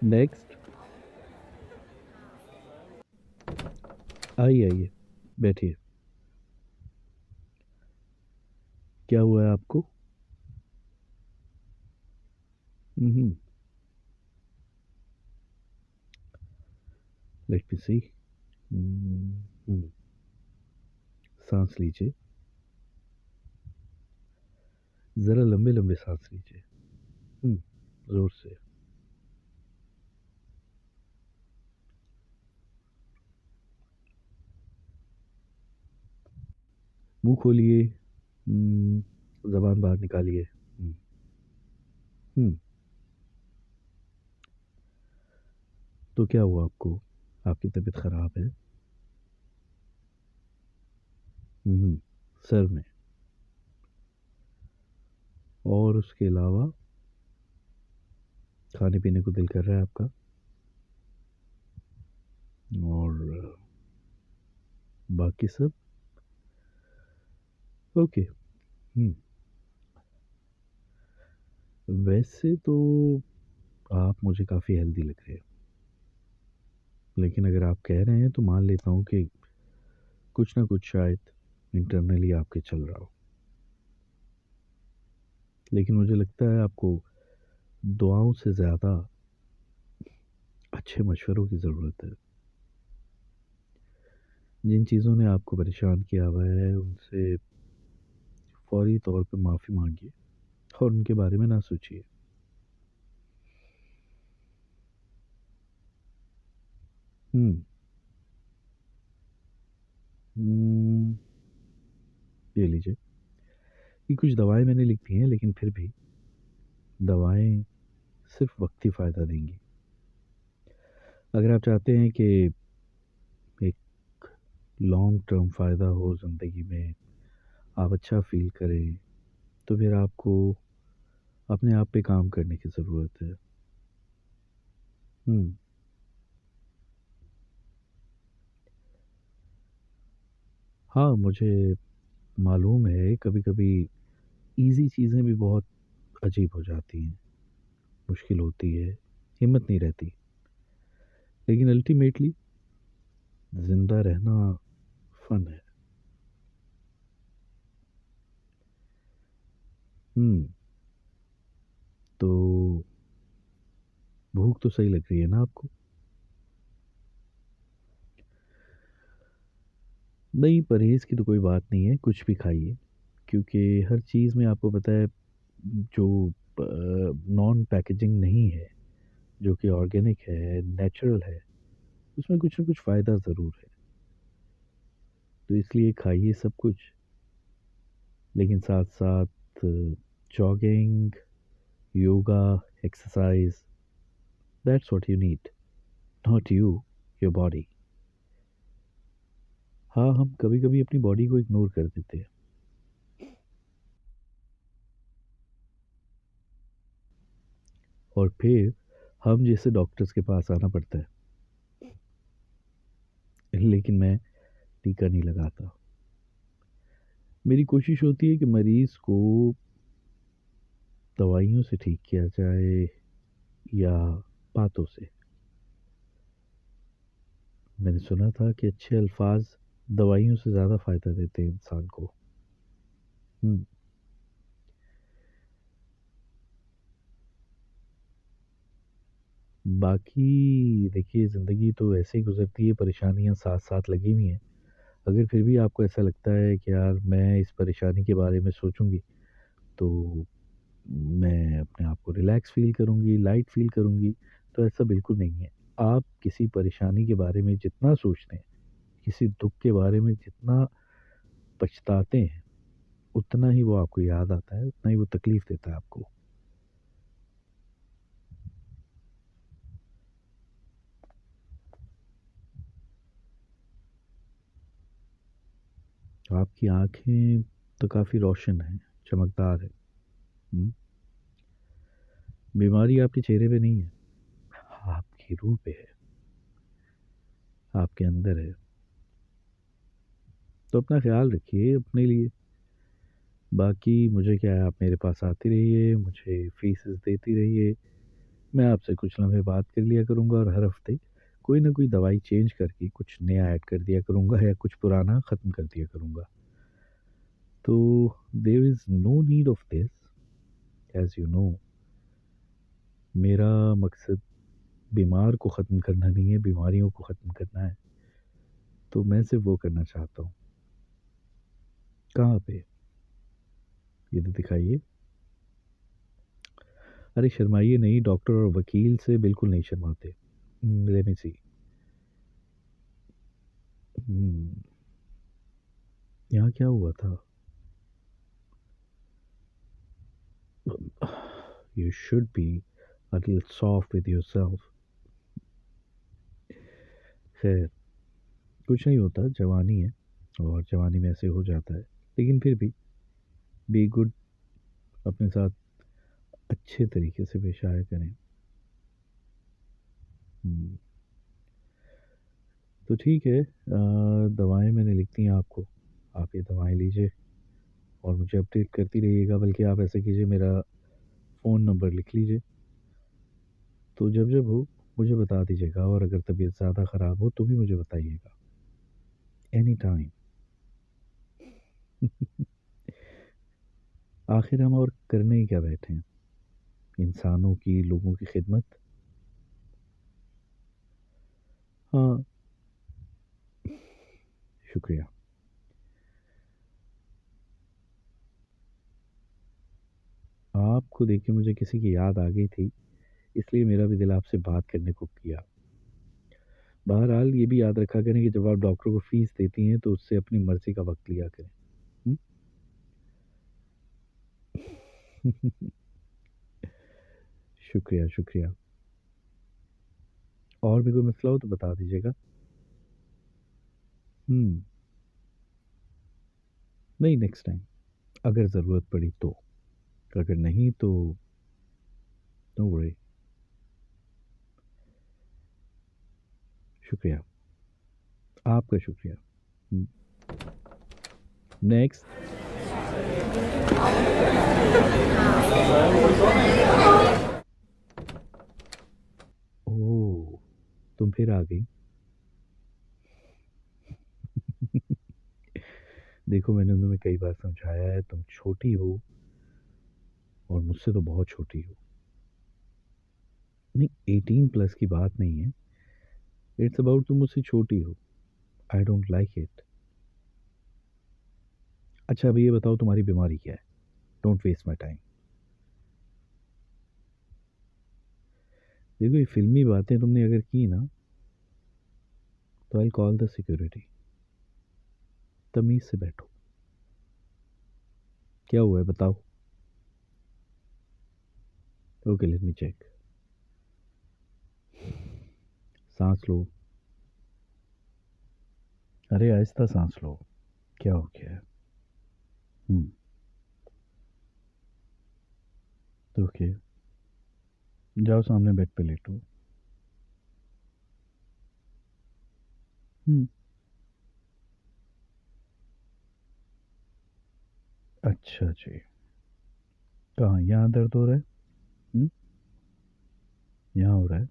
Next. आइए आइए, बैठिए। क्या हुआ है आपको? हम्म। लेट मी सी। हम्म। सांस लीजिए। जरा लंबे लंबे सांस लीजिए। हम्म। जोर से। मुंह खोलिए। जबान बाहर निकालिए। हम्म। हम्म। तो क्या हुआ आपको? आपकी तबीयत खराब है? हम्म। सर में? और उसके अलावा? खाने पीने को दिल कर रहा है आपका? और बाकी सब? ओके। हम्म। वैसे तो आप मुझे काफ़ी हेल्दी लग रहे हैं, लेकिन अगर आप कह रहे हैं तो मान लेता हूँ कि कुछ ना कुछ शायद इंटरनली आपके चल रहा हो। लेकिन मुझे लगता है आपको दुआओं से ज़्यादा अच्छे मशवरों की ज़रूरत है। जिन चीज़ों ने आपको परेशान किया हुआ है उनसे फौरी तौर पे माफ़ी मांगिए और उनके बारे में ना सोचिए। हम्म। हम्म, ये लीजिए। ये कुछ दवाएं मैंने लिख दी हैं, लेकिन फिर भी दवाएं सिर्फ वक्ती फ़ायदा देंगी। अगर आप चाहते हैं कि एक लॉन्ग टर्म फ़ायदा हो ज़िंदगी में, आप अच्छा फ़ील करें, तो फिर आपको अपने आप पे काम करने की ज़रूरत है। हुँ। हाँ, मुझे मालूम है कभी-कभी ईज़ी चीज़ें भी बहुत अजीब हो जाती हैं, मुश्किल होती है, हिम्मत नहीं रहती। लेकिन अल्टीमेटली ज़िंदा रहना फ़न है। हुँ। तो भूख तो सही लग रही है ना आपको? नहीं, परहेज़ की तो कोई बात नहीं है, कुछ भी खाइए, क्योंकि हर चीज़ में आपको पता है जो नॉन पैकेजिंग नहीं है, जो कि ऑर्गेनिक है, नेचुरल है, उसमें कुछ न कुछ फ़ायदा ज़रूर है। तो इसलिए खाइए सब कुछ, लेकिन साथ-साथ jogging, yoga, exercise, that's what you need, not you, your body. हाँ, हम कभी-कभी अपनी बॉडी को इग्नोर कर देते हैं और फिर हम जैसे डॉक्टर्स के पास आना पड़ता है। लेकिन मैं टीका नहीं लगाता। मेरी कोशिश होती है कि मरीज़ को दवाइयों से ठीक किया जाए या बातों से। मैंने सुना था कि अच्छे अल्फाज़ दवाइयों से ज़्यादा फ़ायदा देते हैं इंसान को। हुँ। बाकी देखिए, ज़िंदगी तो ऐसे ही गुज़रती है, परेशानियाँ साथ-साथ लगी हुई हैं। अगर फिर भी आपको ऐसा लगता है कि यार मैं इस परेशानी के बारे में सोचूँगी, तो मैं अपने आप को रिलैक्स फ़ील करूँगी, लाइट फ़ील करूँगी, तो ऐसा बिल्कुल नहीं है। आप किसी परेशानी के बारे में जितना सोचते हैं, किसी दुःख के बारे में जितना पछताते हैं, उतना ही वो आपको याद आता है, उतना ही वो तकलीफ़ देता है आपको। आपकी आँखें तो काफ़ी रोशन हैं, चमकदार हैं। हुँ। बीमारी आपके चेहरे पे नहीं है, आपकी रूह पे है, आपके अंदर है। तो अपना ख़्याल रखिए अपने लिए। बाकी मुझे क्या है, आप मेरे पास आती रहिए, मुझे फ़ीसेस देती रहिए, मैं आपसे कुछ लम्हे बात कर लिया करूँगा और हर हफ्ते कोई ना कोई दवाई चेंज करके कुछ नया ऐड कर दिया करूँगा या कुछ पुराना ख़त्म कर दिया करूँगा। तो there is no need of this as you know मेरा मकसद बीमार को ख़त्म करना नहीं है, बीमारियों को ख़त्म करना है। तो मैं सिर्फ़ वो करना चाहता हूँ। कहाँ पे? ये तो दिखाइए। अरे शर्माइए नहीं, डॉक्टर और वकील से बिल्कुल नहीं शर्माते। लेट मी सी। हुँ, यहाँ क्या हुआ था? You should be a little soft with yourself. खैर, कुछ नहीं होता, जवानी है और जवानी में ऐसे हो जाता है। लेकिन फिर भी बी गुड, अपने साथ अच्छे तरीके से पेश आया करें। हुँ, तो ठीक है, दवाएँ मैंने लिख दी हैं आपको। आप ये दवाएँ लीजिए और मुझे अपडेट करती रहिएगा, बल्कि आप ऐसा कीजिए, मेरा फ़ोन नंबर लिख लीजिए। तो जब-जब हो मुझे बता दीजिएगा और अगर तबीयत ज़्यादा ख़राब हो तो भी मुझे बताइएगा। Any time. आखिर हम और करने ही क्या बैठे हैं? इंसानों की, लोगों की खिदमत। हाँ, शुक्रिया। आपको देख के मुझे किसी की याद आ गई थी, इसलिए मेरा भी दिल आपसे बात करने को किया। बहरहाल ये भी याद रखा करें कि जब आप डॉक्टर को फ़ीस देती हैं तो उससे अपनी मर्ज़ी का वक़्त लिया करें। हुँ? शुक्रिया, शुक्रिया। और भी कोई मसला हो तो बता दीजिएगा। हुँ, नहीं, नेक्स्ट टाइम अगर ज़रूरत पड़ी तो। अगर नहीं तो नो वरी। शुक्रिया, आपका शुक्रिया। हुँ, नेक्स्ट। ओह! तुम फिर आ गई। देखो मैंने तुम्हें कई बार समझाया है, तुम छोटी हो और मुझसे तो बहुत छोटी हो। नहीं, 18 प्लस की बात नहीं है। इट्स अबाउट तुम मुझसे छोटी हो। I don't like it. अच्छा अभी ये बताओ तुम्हारी बीमारी क्या है? Don't waste my time. देखो ये फ़िल्मी बातें तुमने अगर की ना तो I will call the security. तमीज़ से बैठो। क्या हुआ है बताओ? Okay let me check. साँस लो। अरे आहिस्ता साँस लो। क्या हो गया है? हुँ, ओके। जाओ सामने बेड पे लेटो। हुँ, अच्छा जी। कहाँ? यहाँ दर्द हो रहा है? हुँ, यहाँ हो रहा है?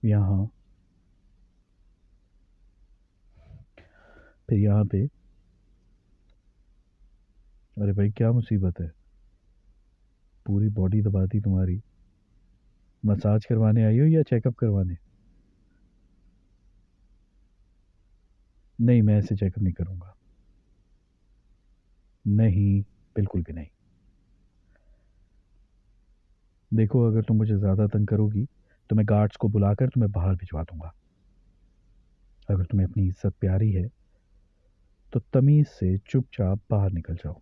यहाँ? फिर यहाँ पे? अरे भाई क्या मुसीबत है? पूरी बॉडी दबा दी तुम्हारी। मसाज करवाने आई हो या चेकअप करवाने? नहीं, मैं ऐसे चेकअप नहीं करूँगा। नहीं, बिल्कुल भी नहीं। देखो अगर तुम मुझे ज़्यादा तंग करोगी, तो मैं गार्ड्स को बुलाकर तुम्हें बाहर भिजवा दूँगा। अगर तुम्हें अपनी इज़्ज़त प्यारी है, तो तमीज़ से चुपचाप बाहर निकल जाओ।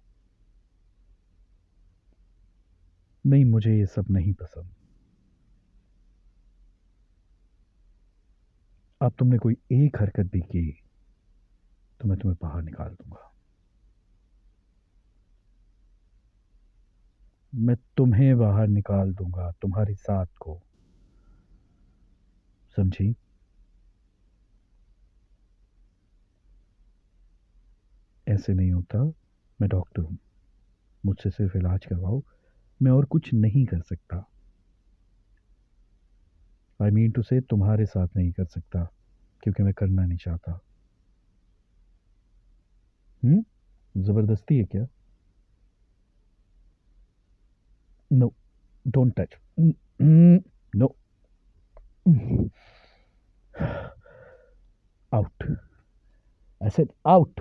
नहीं, मुझे ये सब नहीं पसंद। अब तुमने कोई एक हरकत भी की, तो मैं तुम्हें बाहर निकाल दूँगा। मैं तुम्हें बाहर निकाल दूँगा, तुम्हारी साथ को। समझी? ऐसे नहीं होता। मैं डॉक्टर हूँ। मुझसे सिर्फ़ इलाज करवाओ। मैं और कुछ नहीं कर सकता। आई मीन टू से तुम्हारे साथ नहीं कर सकता, क्योंकि मैं करना नहीं चाहता। ज़बरदस्ती है क्या? No, don't touch. No. Out. I said out.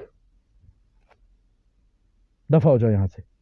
दफा हो जाओ यहाँ से।